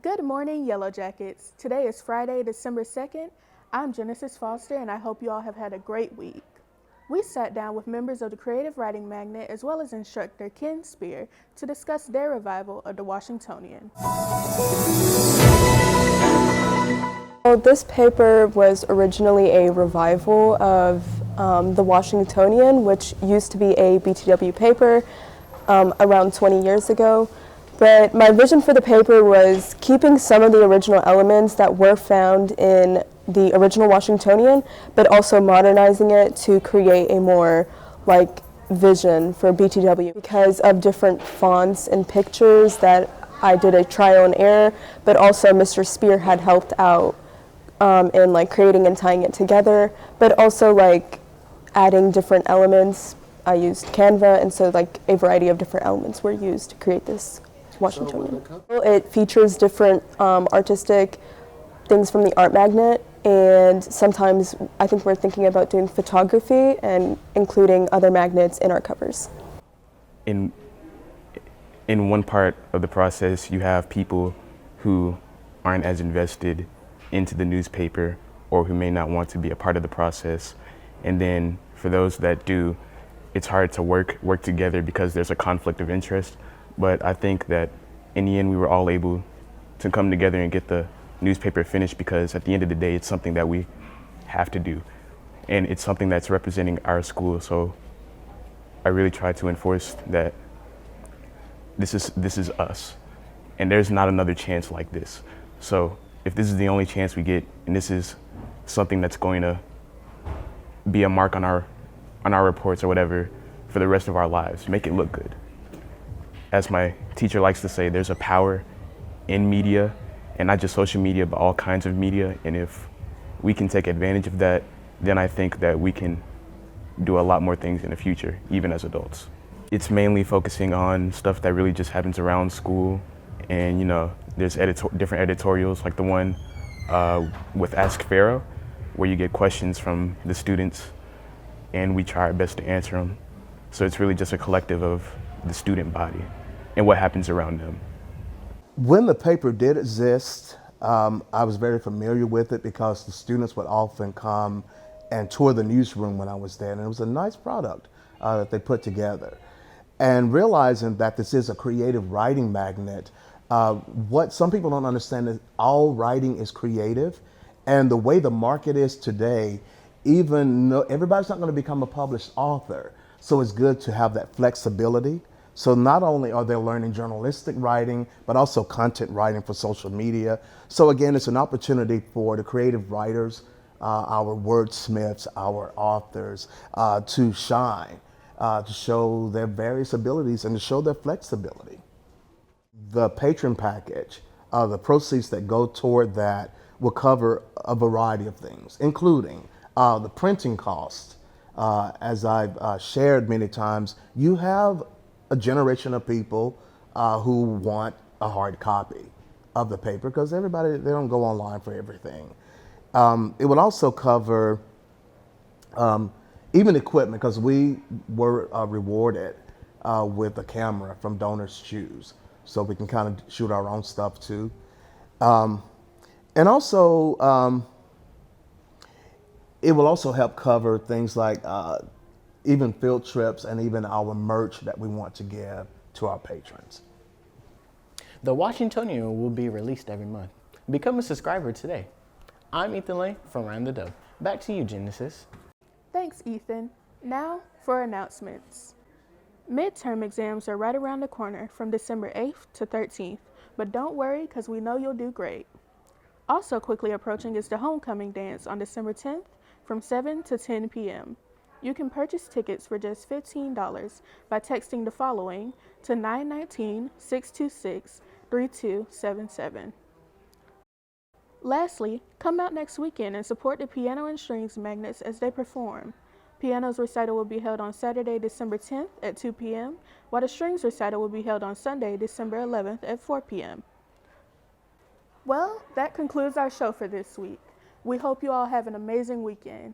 Good morning, Yellow Jackets. Today is Friday, December 2nd. I'm Genesis Foster, and I hope you all have had a great week. We sat down with members of the Creative Writing Magnet as well as instructor Ken Spear to discuss their revival of the Washingtonian. Well, this paper was originally a revival of the Washingtonian, which used to be a BTW paper around 20 years ago. But my vision for the paper was keeping some of the original elements that were found in the original Washingtonian, but also modernizing it to create a more vision for BTW because of different fonts and pictures that I did a trial and error, but also Mr. Spear had helped out in creating and tying it together, but also adding different elements. I used Canva, and so a variety of different elements were used to create this Washingtonian. It features different artistic things from the art magnet, and sometimes I think we're thinking about doing photography and including other magnets in our covers. In one part of the process, you have people who aren't as invested into the newspaper or who may not want to be a part of the process. And then for those that do, it's hard to work together because there's a conflict of interest. But I think that in the end, we were all able to come together and get the newspaper finished because at the end of the day, it's something that we have to do. And it's something that's representing our school. So I really try to enforce that this is us. And there's not another chance like this. So if this is the only chance we get, and this is something that's going to be a mark on our reports or whatever for the rest of our lives, make it look good. As my teacher likes to say, there's a power in media, and not just social media, but all kinds of media. And if we can take advantage of that, then I think that we can do a lot more things in the future, even as adults. It's mainly focusing on stuff that really just happens around school. And there's different editorials, like the one with Ask Pharaoh, where you get questions from the students, and we try our best to answer them. So it's really just a collective of the student body and what happens around them. When the paper did exist, I was very familiar with it because the students would often come and tour the newsroom when I was there, and it was a nice product that they put together. And realizing that this is a creative writing magnet, what some people don't understand is all writing is creative, and the way the market is today, even though everybody's not going to become a published author, so it's good to have that flexibility. So not only are they learning journalistic writing, but also content writing for social media. So again, it's an opportunity for the creative writers, our wordsmiths, our authors, to shine, to show their various abilities and to show their flexibility. The patron package, the proceeds that go toward that will cover a variety of things, including the printing costs. As I've shared many times, you have a generation of people who want a hard copy of the paper because they don't go online for everything. It would also cover even equipment, because we were rewarded with a camera from Donors Choose, so we can kind of shoot our own stuff too. And also, it will also help cover things like even field trips and even our merch that we want to give to our patrons. The Washingtonian will be released every month. Become a subscriber today. I'm Ethan Lane from Round the Dove. Back to you, Genesis. Thanks, Ethan. Now for announcements. Midterm exams are right around the corner from December 8th to 13th, but don't worry because we know you'll do great. Also quickly approaching is the homecoming dance on December 10th from 7 to 10 p.m. You can purchase tickets for just $15 by texting the following to 919-626-3277. Lastly, come out next weekend and support the Piano and Strings Magnets as they perform. Piano's recital will be held on Saturday, December 10th at 2 p.m., while the Strings recital will be held on Sunday, December 11th at 4 p.m. Well, that concludes our show for this week. We hope you all have an amazing weekend.